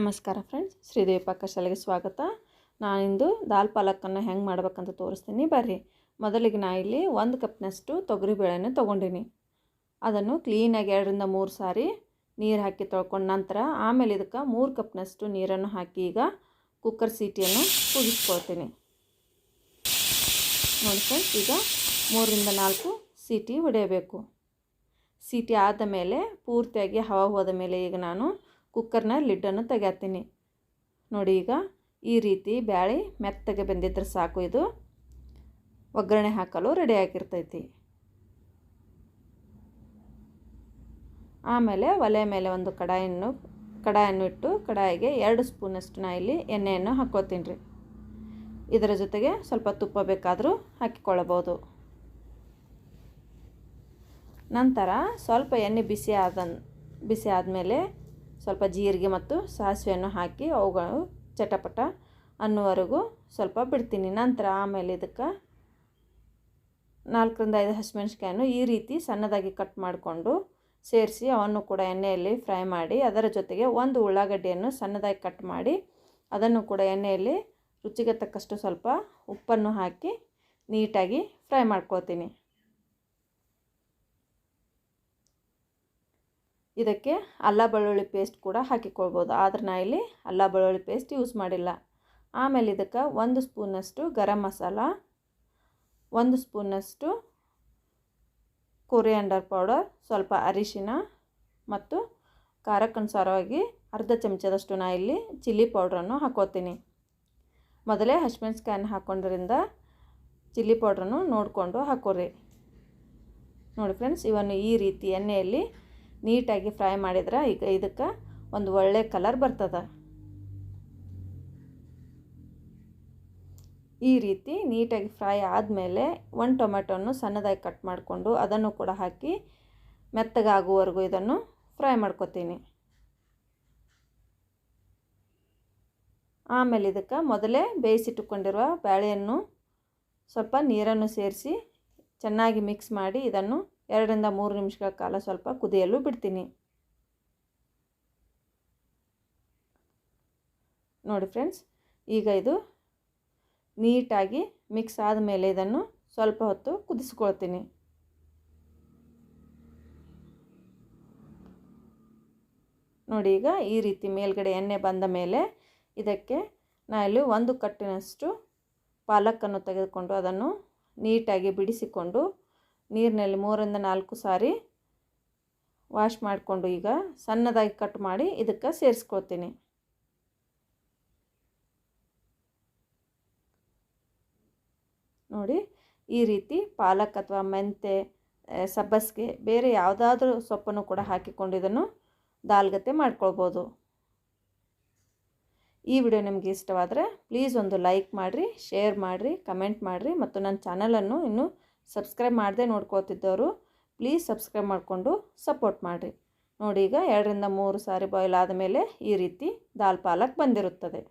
ನಮಸ್ಕಾರ ಫ್ರೆಂಡ್ಸ್, ಶ್ರೀದೇವಿ ಪಾಕಶಾಲೆಗೆ ಸ್ವಾಗತ. ನಾನಿಂದು ದಾಲ್ ಪಾಲಕನ್ನು ಹೆಂಗೆ ಮಾಡ್ಬೇಕಂತ ತೋರಿಸ್ತೀನಿ ಬರ್ರಿ. ಮೊದಲಿಗೆ ನಾ ಇಲ್ಲಿ 1 ಕಪ್ನಷ್ಟು ತೊಗರಿಬೇಳೆಯನ್ನು ತೊಗೊಂಡಿನಿ. ಅದನ್ನು ಕ್ಲೀನಾಗಿ 2 ರಿಂದ 3 ಸಾರಿ ನೀರು ಹಾಕಿ ತೊಳ್ಕೊಂಡು ನಂತರ ಆಮೇಲೆ ಇದಕ್ಕೆ 3 ಕಪ್ನಷ್ಟು ನೀರನ್ನು ಹಾಕಿ ಈಗ ಕುಕ್ಕರ್ ಸೀಟಿಯನ್ನು ಕೂಗಿಸ್ಕೊಳ್ತೀನಿ. ನೋಡಿ ಫ್ರೆಂಡ್ಸ್, ಈಗ 3 ರಿಂದ 4 ಸೀಟಿ ಹೊಡೆಯಬೇಕು. ಸೀಟಿ ಆದ ಮೇಲೆ ಪೂರ್ತಿಯಾಗಿ ಹವಾ ಹೋದ ಮೇಲೆ ಈಗ ನಾನು ಕುಕ್ಕರ್ನ ಲಿಡ್ಡನ್ನು ತೆಗೆತೀನಿ. ನೋಡಿ, ಈಗ ಈ ರೀತಿ ಬ್ಯಾಳೆ ಮೆತ್ತಗೆ ಬೆಂದಿದ್ರೆ ಸಾಕು. ಇದು ಒಗ್ಗರಣೆ ಹಾಕಲು ರೆಡಿ ಆಗಿರ್ತೈತಿ. ಆಮೇಲೆ ಒಲೆ ಮೇಲೆ ಒಂದು ಕಡಾಯನ್ನು ಇಟ್ಟು ಕಡಾಯಿಗೆ 2 ಸ್ಪೂನಷ್ಟು ನಾ ಇಲ್ಲಿ ಎಣ್ಣೆಯನ್ನು ಹಾಕ್ಕೋತೀನಿ ರೀ. ಇದರ ಜೊತೆಗೆ ಸ್ವಲ್ಪ ತುಪ್ಪ ಬೇಕಾದರೂ ಹಾಕಿಕೊಳ್ಳಬಹುದು. ನಂತರ ಸ್ವಲ್ಪ ಎಣ್ಣೆ ಬಿಸಿ ಆದಮೇಲೆ ಸ್ವಲ್ಪ ಜೀರಿಗೆ ಮತ್ತು ಸಾಸಿವೆಯನ್ನು ಹಾಕಿ ಅವುಗಳು ಚಟಪಟ ಅನ್ನುವರೆಗೂ ಸ್ವಲ್ಪ ಬಿಡ್ತೀನಿ. ನಂತರ ಆಮೇಲೆ ಇದಕ್ಕೆ 4 ರಿಂದ 5 ಹಸಿಮೆಣಸಿನಕಾಯನ್ನು ಈ ರೀತಿ ಸಣ್ಣದಾಗಿ ಕಟ್ ಮಾಡಿಕೊಂಡು ಸೇರಿಸಿ ಅವನ್ನು ಕೂಡ ಎಣ್ಣೆಯಲ್ಲಿ ಫ್ರೈ ಮಾಡಿ, ಅದರ ಜೊತೆಗೆ 1 ಉಳ್ಳಾಗಡ್ಡಿಯನ್ನು ಸಣ್ಣದಾಗಿ ಕಟ್ ಮಾಡಿ ಅದನ್ನು ಕೂಡ ಎಣ್ಣೆಯಲ್ಲಿ ರುಚಿಗೆ ತಕ್ಕಷ್ಟು ಸ್ವಲ್ಪ ಉಪ್ಪನ್ನು ಹಾಕಿ ನೀಟಾಗಿ ಫ್ರೈ ಮಾಡ್ಕೊಳ್ತೀನಿ. ಇದಕ್ಕೆ ಅಲ್ಲ ಬೆಳ್ಳುಳ್ಳಿ ಪೇಸ್ಟ್ ಕೂಡ ಹಾಕಿಕೊಳ್ಬೋದು, ಆದರೆ ನಾ ಇಲ್ಲಿ ಅಲ್ಲ ಬೆಳ್ಳುಳ್ಳಿ ಪೇಸ್ಟ್ ಯೂಸ್ ಮಾಡಿಲ್ಲ. ಆಮೇಲೆ ಇದಕ್ಕೆ 1 ಸ್ಪೂನಷ್ಟು ಗರಂ ಮಸಾಲ, 1 ಸ್ಪೂನಷ್ಟು ಕೊರಿಯಾಂಡರ್ ಪೌಡರ್, ಸ್ವಲ್ಪ ಅರಿಶಿನ ಮತ್ತು ಖಾರಕ್ಕನುಸಾರವಾಗಿ ಅರ್ಧ ಚಮಚದಷ್ಟು ನಾ ಇಲ್ಲಿ ಚಿಲ್ಲಿ ಪೌಡ್ರನ್ನು ಹಾಕೋತೀನಿ. ಮೊದಲೇ ಹಸಿಮೆಣಸಿನಕಾಯನ್ನು ಹಾಕ್ಕೊಂಡ್ರಿಂದ ಚಿಲ್ಲಿ ಪೌಡ್ರನ್ನು ನೋಡಿಕೊಂಡು ಹಾಕೋರಿ. ನೋಡಿ ಫ್ರೆಂಡ್ಸ್, ಇವನ್ನು ಈ ರೀತಿ ಎಣ್ಣೆಯಲ್ಲಿ ನೀಟಾಗಿ ಫ್ರೈ ಮಾಡಿದ್ರೆ ಈಗ ಇದಕ್ಕೆ ಒಂದು ಒಳ್ಳೆ ಕಲರ್ ಬರ್ತದೆ. ಈ ರೀತಿ ನೀಟಾಗಿ ಫ್ರೈ ಆದಮೇಲೆ 1 ಟೊಮೆಟೊನ್ನು ಸಣ್ಣದಾಗಿ ಕಟ್ ಮಾಡಿಕೊಂಡು ಅದನ್ನು ಕೂಡ ಹಾಕಿ ಮೆತ್ತಗಾಗುವವರೆಗೂ ಇದನ್ನು ಫ್ರೈ ಮಾಡ್ಕೊತೀನಿ. ಆಮೇಲೆ ಇದಕ್ಕೆ ಮೊದಲೇ ಬೇಯಿಸಿಟ್ಟುಕೊಂಡಿರುವ ಬೇಳೆಯನ್ನು ಸ್ವಲ್ಪ ನೀರನ್ನು ಸೇರಿಸಿ ಚೆನ್ನಾಗಿ ಮಿಕ್ಸ್ ಮಾಡಿ ಇದನ್ನು 2 ರಿಂದ 3 ನಿಮಿಷಗಳ ಕಾಲ ಸ್ವಲ್ಪ ಕುದಿಯಲು ಬಿಡ್ತೀನಿ. ನೋಡಿ ಫ್ರೆಂಡ್ಸ್, ಈಗ ಇದು ನೀಟಾಗಿ ಮಿಕ್ಸ್ ಆದಮೇಲೆ ಇದನ್ನು ಸ್ವಲ್ಪ ಹೊತ್ತು ಕುದಿಸ್ಕೊಳ್ತೀನಿ. ನೋಡಿ, ಈಗ ಈ ರೀತಿ ಮೇಲ್ಗಡೆ ಎಣ್ಣೆ ಬಂದ ಮೇಲೆ ಇದಕ್ಕೆ ನಾ ಇಲ್ಲಿ 1 ಕಟ್ಟಿನಷ್ಟು ಪಾಲಕನ್ನು ತೆಗೆದುಕೊಂಡು ಅದನ್ನು ನೀಟಾಗಿ ಬಿಡಿಸಿಕೊಂಡು ನೀರಿನಲ್ಲಿ 3 ರಿಂದ 4 ಸಾರಿ ವಾಶ್ ಮಾಡಿಕೊಂಡು ಈಗ ಸಣ್ಣದಾಗಿ ಕಟ್ ಮಾಡಿ ಇದಕ್ಕೆ ಸೇರಿಸ್ಕೊಳ್ತೀನಿ. ನೋಡಿ, ಈ ರೀತಿ ಪಾಲಕ್ ಅಥವಾ ಮೆಂತೆ, ಸಬ್ಬಸಿಗೆ ಬೇರೆ ಯಾವುದಾದ್ರೂ ಸೊಪ್ಪನ್ನು ಕೂಡ ಹಾಕಿಕೊಂಡು ಇದನ್ನು ದಾಲ್ಗತೆ ಮಾಡ್ಕೊಳ್ಬೋದು. ಈ ವಿಡಿಯೋ ನಿಮಗೆ ಇಷ್ಟವಾದರೆ ಪ್ಲೀಸ್ ಒಂದು ಲೈಕ್ ಮಾಡಿರಿ, ಶೇರ್ ಮಾಡಿರಿ, ಕಮೆಂಟ್ ಮಾಡಿರಿ ಮತ್ತು ನನ್ನ ಚಾನಲನ್ನು ಇನ್ನೂ ಸಬ್ಸ್ಕ್ರೈಬ್ ಮಾಡದೆ ನೋಡ್ಕೋತಿದ್ದವರು ಪ್ಲೀಸ್ ಸಬ್ಸ್ಕ್ರೈಬ್ ಮಾಡಿಕೊಂಡು ಸಪೋರ್ಟ್ ಮಾಡಿರಿ. ನೋಡಿ, ಈಗ 2 ರಿಂದ 3 ಸಾರಿ ಬಾಯ್ಲ್ ಆದಮೇಲೆ ಈ ರೀತಿ ದಾಲ್ ಪಾಲಕ್ ಬಂದಿರುತ್ತದೆ.